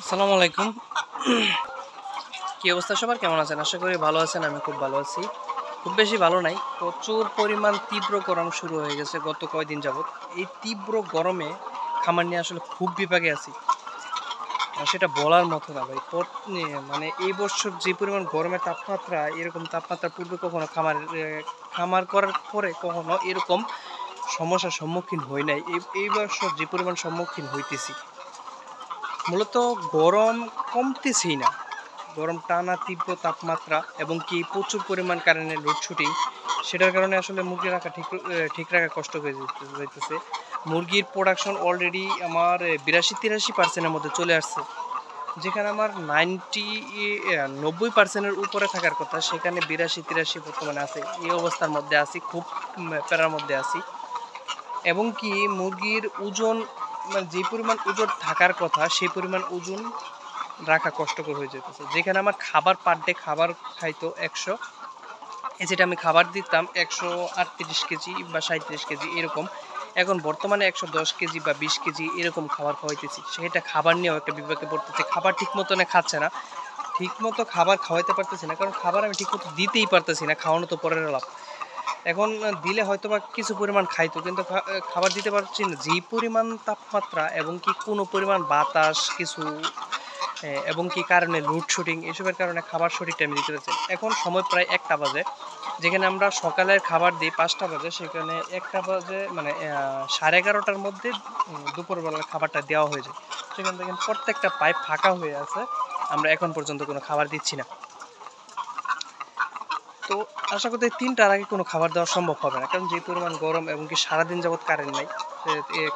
আসসালামু আলাইকুম। কি অবস্থা সবার? কেমন আছেন? আশা করি ভালো আছেন। আমি খুব ভালো আছি। খুব বেশি ভালো নাই। প্রচুর পরিমাণ তীব্র গরম শুরু হয়ে গেছে গত কয়দিন যাবৎ। এই তীব্র গরমে খামার নিয়ে আসলে খুব বিপাকে আছি। সেটা বলার মতো না ভাই। মানে এই বছর যে পরিমাণ গরমের তাপমাত্রা, এরকম তাপমাত্রা পূর্বে কখনো খামার করার পরে কখনো এরকম সমস্যার সম্মুখীন হই নাই। এই বছর যে পরিমাণ সম্মুখীন হইতেছি, মূলত গরম কমতেছেই না। গরম টানা তীব্র তাপমাত্রা এবং কি প্রচুর পরিমাণ কারেন্টের লোডশেডিং, সেটার কারণে আসলে মুরগি রাখা ঠিক রাখা কষ্ট হয়ে যাইতেছে। মুরগির প্রোডাকশন অলরেডি আমার 82-83% মধ্যে চলে আসছে, যেখানে আমার 90% উপরে থাকার কথা, সেখানে 82-83 বর্তমানে আছে। এই অবস্থার মধ্যে আছি, খুব প্যারার মধ্যে আছি। এবং কি মুরগির ওজন, মানে যে পরিমাণ ওজন থাকার কথা সেই পরিমাণ ওজন রাখা কষ্টকর হয়ে যেতেছে। যেখানে আমার খাবার পার ডে খাবার খাইতো 100, যেটা আমি খাবার দিতাম 138 কেজি বা 37 কেজি এরকম, এখন বর্তমানে 110 কেজি বা 20 কেজি এরকম খাবার খাওয়াইতেছি। সেটা খাবার নিয়েও একটা বিপাকে পড়তেছে। খাবার ঠিক মতো খাচ্ছে না, ঠিক মতো খাবার খাওয়াইতে পারতেছি না, কারণ খাবার আমি ঠিক মতো দিতেই পারতেছি না। খাওয়ানো তো পরের লাভ। এখন দিলে হয়তো বা কিছু পরিমাণ খাইতো, কিন্তু খাবার দিতে পারছি না। যেই পরিমাণ তাপমাত্রা এবং কি কোনো পরিমাণ বাতাস কিছু, এবং কি কারণে লোডশেডিং, এসবের কারণে খাবার সঠিক টাইমে দিতে পারছে। এখন সময় প্রায় 1টা বাজে, যেখানে আমরা সকালের খাবার দিই 5টা বাজে, সেখানে 1টা বাজে মানে 11:30টার মধ্যে দুপুরবেলার খাবারটা দেওয়া হয়ে যায়। সেখান থেকে প্রত্যেকটা পাইপ ফাঁকা হয়ে আছে, আমরা এখন পর্যন্ত কোনো খাবার দিচ্ছি না। তো আশা করতে 3টার আগে কোনো খাবার দেওয়া সম্ভব হবে না, কারণ যে পরিমাণ গরম এবং কি সারাদিন যাবৎ কারেন্ট নাই,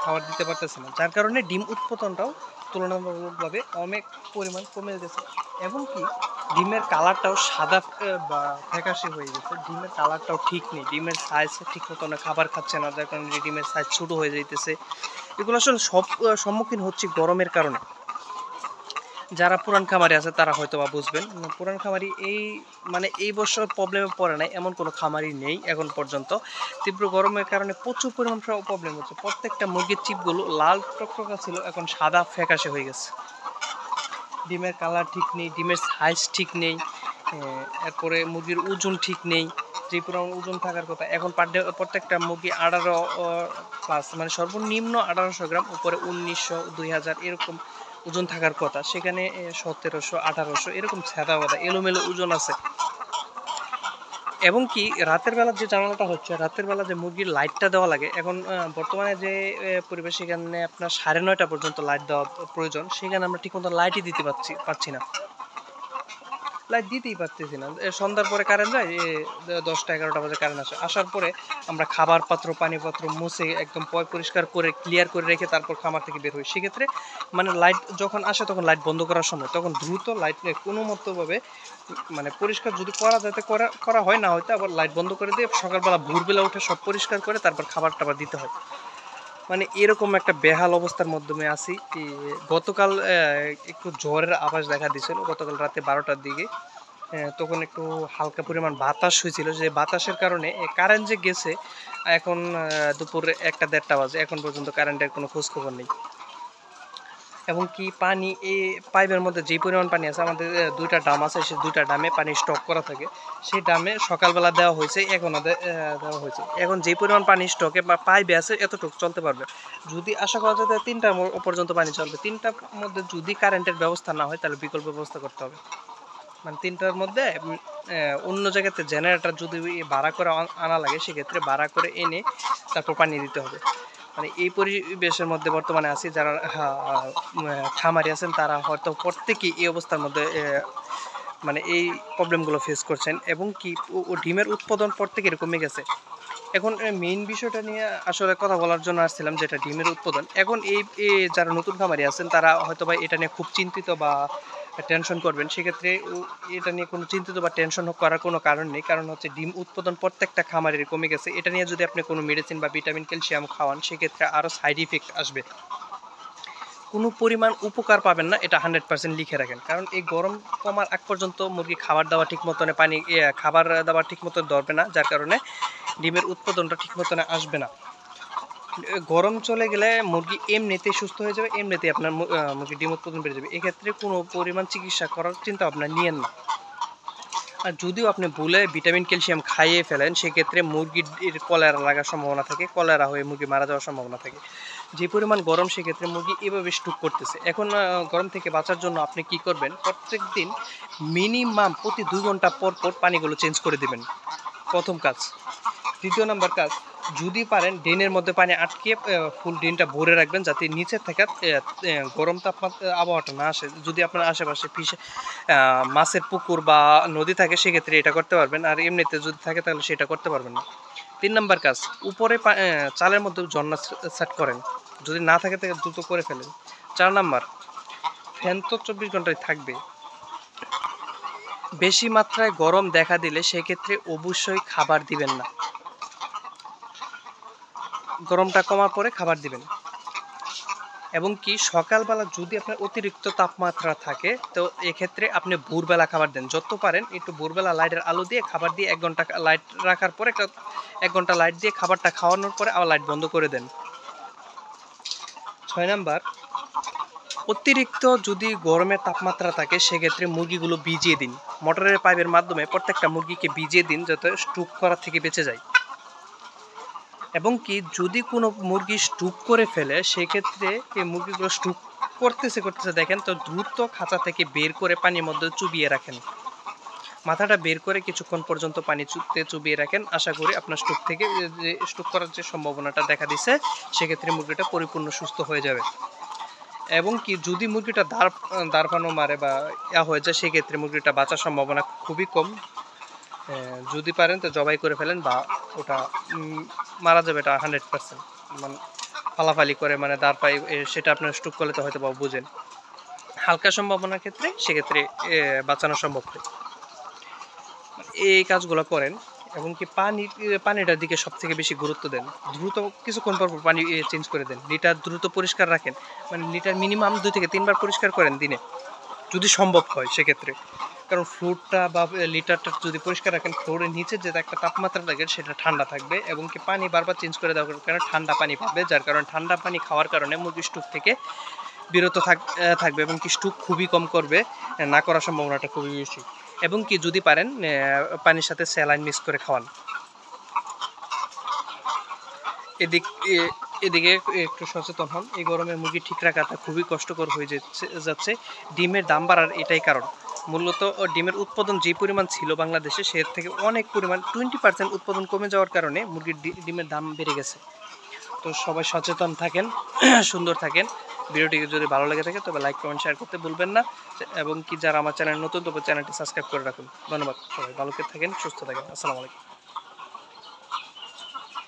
খাবার দিতে পারতেছে না, যার কারণে ডিম উৎপাদনটাও তুলনামূলকভাবে অনেক পরিমাণ কমে গেছে। এবং কি ডিমের কালারটাও সাদা বা ফ্যাকাশে হয়ে গেছে। ডিমের কালারটাও ঠিক নেই, ডিমের সাইজ ঠিক মতো না, খাবার খাচ্ছে না, যার কারণে ডিমের সাইজ ছোটো হয়ে যাইতেছে। এগুলো আসলে সব সম্মুখীন হচ্ছে গরমের কারণে। যারা পুরান খামারি আছে তারা হয়তো বা বুঝবেন। পুরান খামারি এই বছর প্রবলেমে পড়ে নাই এমন কোনো খামারি নেই এখন পর্যন্ত। তীব্র গরমের কারণে প্রচুর পরিমাণ প্রবলেম হচ্ছে। প্রত্যেকটা মুরগির চিপগুলো লাল টকটকা ছিল, এখন সাদা ফ্যাকাশে হয়ে গেছে। ডিমের কালার ঠিক নেই, ডিমের সাইজ ঠিক নেই, এরপরে মুরগির ওজন ঠিক নেই। যে পরিমাণ ওজন থাকার কথা, এখন পার ডে প্রত্যেকটা মুরগি 18+ মানে সর্বনিম্ন 1800 গ্রাম, উপরে 1900 2000 এরকম ওজন থাকার কথা, সেখানে 1700 1800 এরকম ছাদা বাঁধা এলোমেলো ওজন আছে। এবং কি রাতের বেলা যে ঝামেলাটা হচ্ছে, রাতের বেলা যে মুরগির লাইটটা দেওয়া লাগে, এখন বর্তমানে যে পরিবেশ, সেখানে আপনার 9:30 পর্যন্ত লাইট দেওয়া প্রয়োজন, সেখানে আমরা ঠিকমতো লাইটই দিতে পারছি না, লাইট দিতেই পারতেছি না। সন্ধ্যার পরে কারেন্ট যায়, 10টা 11টা বাজে কারেন্ট আসে। আসার পরে আমরা খাবার পাত্র পানিপত্র মুছে একদম পরিষ্কার করে ক্লিয়ার করে রেখে তারপর খামার থেকে বের হই। সেক্ষেত্রে মানে লাইট যখন আসে তখন লাইট বন্ধ করার সময়, তখন দ্রুত লাইট কোনো মতোভাবে মানে পরিষ্কার যদি করা যাতে করা হয়, না হয়তো আবার লাইট বন্ধ করে দিয়ে সকালবেলা ভোরবেলা উঠে সব পরিষ্কার করে তারপর খাবার টাবার দিতে হয়। মানে এরকম একটা বেহাল অবস্থার মাধ্যমে আছি। গতকাল একটু ঝড়ের আভাস দেখা দিয়েছিল, গতকাল রাতে 12টার দিকে। তখন একটু হালকা পরিমাণ বাতাস হয়েছিল, যে বাতাসের কারণে কারেন্ট যে গেছে, এখন দুপুর 1টা 1:30 বাজে, এখন পর্যন্ত কারেন্টের কোনো খোঁজখবর নেই। এবং কি পানি, এই পাইপের মধ্যে যে পরিমাণ পানি আছে, আমাদের 2টা ডাম আছে, সেই 2টা ডামে পানি স্টক করা থাকে। সেই ডামে সকালবেলা দেওয়া হয়েছে, এখনও দেওয়া হয়েছে। এখন যে পরিমাণ পানি স্টকে বা পাইপে আছে এতটুকু চলতে পারবে। যদি আশা করা যায় 3টা পর্যন্ত পানি চলবে। 3টার মধ্যে যদি কারেন্টের ব্যবস্থা না হয়, তাহলে বিকল্প ব্যবস্থা করতে হবে। মানে 3টার মধ্যে অন্য জায়গাতে জেনারেটর যদি ভাড়া করে আনা লাগে, সেক্ষেত্রে ভাড়া করে এনে তারপর পানি দিতে হবে। মানে এই পরিবেশের মধ্যে বর্তমানে আছি। যারা খামারি আছেন তারা হয়তো প্রত্যেকেই এই অবস্থার মধ্যে মানে এই প্রবলেমগুলো ফেস করছেন। এবং কি ডিমের উৎপাদন প্রত্যেকের কমে গেছে। এখন মেইন বিষয়টা নিয়ে আসলে কথা বলার জন্য আসছিলাম, যেটা ডিমের উৎপাদন। এখন এই যারা নতুন খামারি আছেন তারা হয়তো বা এটা নিয়ে খুব চিন্তিত বা টেনশন করবেন। সেক্ষেত্রে এটা নিয়ে কোনো চিন্তিত বা টেনশন করার কোনো কারণ নেই, কারণ হচ্ছে ডিম উৎপাদন প্রত্যেকটা খামারের কমে গেছে। এটা নিয়ে যদি আপনি কোনো মেডিসিন বা ভিটামিন ক্যালসিয়াম খাওয়ান, সেক্ষেত্রে আরও সাইড ইফেক্ট আসবে, কোনো পরিমাণ উপকার পাবেন না, এটা 100% লিখে রাখেন। কারণ এই গরম কমার আগ পর্যন্ত মুরগি খাবার দাবার ঠিক মতনে খাবার দাবার ঠিক মতো ধরবে না, যার কারণে ডিমের উৎপাদনটা ঠিক মতনে আসবে না। গরম চলে গেলে মুরগি এমনিতেই সুস্থ হয়ে যাবে, এমনিতেই আপনার মুরগির ডিম উৎপাদন বেড়ে যাবে। এক্ষেত্রে কোনো পরিমাণ চিকিৎসা করার চিন্তা আপনার নিয়েন না। আর যদিও আপনি ভুলে ভিটামিন ক্যালসিয়াম খাইয়ে ফেলেন, সেক্ষেত্রে মুরগির কলেরা লাগার সম্ভাবনা থাকে, কলেরা হয়ে মুরগি মারা যাওয়ার সম্ভাবনা থাকে। যে পরিমাণ গরম, সেক্ষেত্রে মুরগি এভাবে স্টুক করতেছে। এখন গরম থেকে বাঁচার জন্য আপনি কি করবেন, প্রত্যেক দিন মিনিমাম প্রতি 2 ঘন্টা পর পর পানিগুলো চেঞ্জ করে দেবেন, প্রথম কাজ। দ্বিতীয় নাম্বার কাজ, যদি পারেন ড্রেনের মধ্যে পানি আটকে ফুল ড্রেনটা ভরে রাখবেন, যাতে নিচে থাকা গরম তাপমাত্রা আবহাওয়াটা না আসে। যদি আপনার আশেপাশে মাছের পুকুর বা নদী থাকে, সেক্ষেত্রে এটা করতে পারবেন। আর এমনিতে যদি থাকে তাহলে সেটা করতে পারবেন না। 3 নাম্বার কাজ, উপরে চালের মধ্যে ঝর্ণা সেট করেন, যদি না থাকে তাহলে দ্রুত করে ফেলেন। 4 নাম্বার, ফ্যান তো 24 ঘন্টায় থাকবে। বেশি মাত্রায় গরম দেখা দিলে সেক্ষেত্রে অবশ্যই খাবার দিবেন না, গরমটা কমার পরে খাবার দিবেন। এবং কি সকালবেলা যদি আপনার অতিরিক্ত তাপমাত্রা থাকে, তো এক্ষেত্রে আপনি ভোরবেলা খাবার দেন। যত পারেন একটু ভোরবেলা লাইটের আলো দিয়ে খাবার দিয়ে 1 ঘন্টা লাইট রাখার পরে 1 ঘন্টা লাইট দিয়ে খাবারটা খাওয়ানোর পরে আবার লাইট বন্ধ করে দেন। 6 নাম্বার, অতিরিক্ত যদি গরমের তাপমাত্রা থাকে, সেক্ষেত্রে মুরগিগুলো ভিজিয়ে দিন। মোটরের পাইপের মাধ্যমে প্রত্যেকটা মুরগিকে ভিজিয়ে দিন, যাতে স্ট্রোক করার থেকে বেঁচে যায়। এবং কি যদি কোনো মুরগি স্টুক করে ফেলে, সেক্ষেত্রে এই মুরগিগুলো স্টুক করতেছে দেখেন, তো দ্রুত খাঁচা থেকে বের করে পানির মধ্যে চুবিয়ে রাখেন। মাথাটা বের করে কিছুক্ষণ পর্যন্ত পানি চুবিয়ে রাখেন। আশা করি আপনার স্টুক থেকে যে স্টুক করার যে সম্ভাবনাটা দেখা দিচ্ছে, সেক্ষেত্রে মুরগিটা পরিপূর্ণ সুস্থ হয়ে যাবে। এবং কি যদি মুরগিটা দাঁড়ানো মারে বা হয়ে যায়, সেক্ষেত্রে মুরগিটা বাঁচার সম্ভাবনা খুবই কম। যদি পারেন তো জবাই করে ফেলেন, বা ওটা মারা যাবে, এটা 100%। মানে ফালাফালি করে, মানে দাঁড় পাই, সেটা আপনার স্ট্রোক করলে তো হয়তো বা বুঝেন। হালকা সম্ভাবনার ক্ষেত্রে সেক্ষেত্রে বাঁচানো সম্ভব হয়। এই কাজগুলো করেন। এবং কি পানিটার দিকে সব থেকে বেশি গুরুত্ব দেন। দ্রুত কিছুক্ষণ পর পানি চেঞ্জ করে দেন। লিটার দ্রুত পরিষ্কার রাখেন, মানে লিটার মিনিমাম 2 থেকে 3 বার পরিষ্কার করেন দিনে, যদি সম্ভব হয় সেক্ষেত্রে। কারণ ফ্লোরটা বা লিটারটা যদি পরিষ্কার রাখেন, ফ্লোরের নিচে যে একটা তাপমাত্রা থাকে সেটা ঠান্ডা থাকবে। এবং কি পানি বারবার চেঞ্জ করে দেওয়ার কারণে ঠান্ডা পানি পাবে, যার কারণে ঠান্ডা পানি খাওয়ার কারণে মুরগি স্টুক থেকে বিরত থাকবে। এবং কি স্টুক খুবই কম করবে, না করার সম্ভাবনাটা খুবই বেশি। এবং কি যদি পারেন পানির সাথে স্যালাইন মিক্স করে খাওয়ান। এদিকে একটু সচেতন হন। এই গরমে মুরগি ঠিক রাখাটা খুবই কষ্টকর হয়ে যাচ্ছে। ডিমের দাম বাড়ার এটাই কারণ। মূলত ডিমের উৎপাদন যে পরিমাণ ছিল বাংলাদেশে, সে থেকে অনেক পরিমাণ 20% উৎপাদন কমে যাওয়ার কারণে মুরগির ডিমের দাম বেড়ে গেছে। তো সবাই সচেতন থাকেন, সুন্দর থাকেন। ভিডিওটি যদি ভালো লেগে থাকে তবে লাইক, কমেন্ট, শেয়ার করতে ভুলবেন না। এবং কি যারা আমার চ্যানেল নতুন, তবে চ্যানেলটি সাবস্ক্রাইব করে রাখুন। ধন্যবাদ। সবাই ভালো থাকেন, সুস্থ থাকেন। আসসালামু আলাইকুম।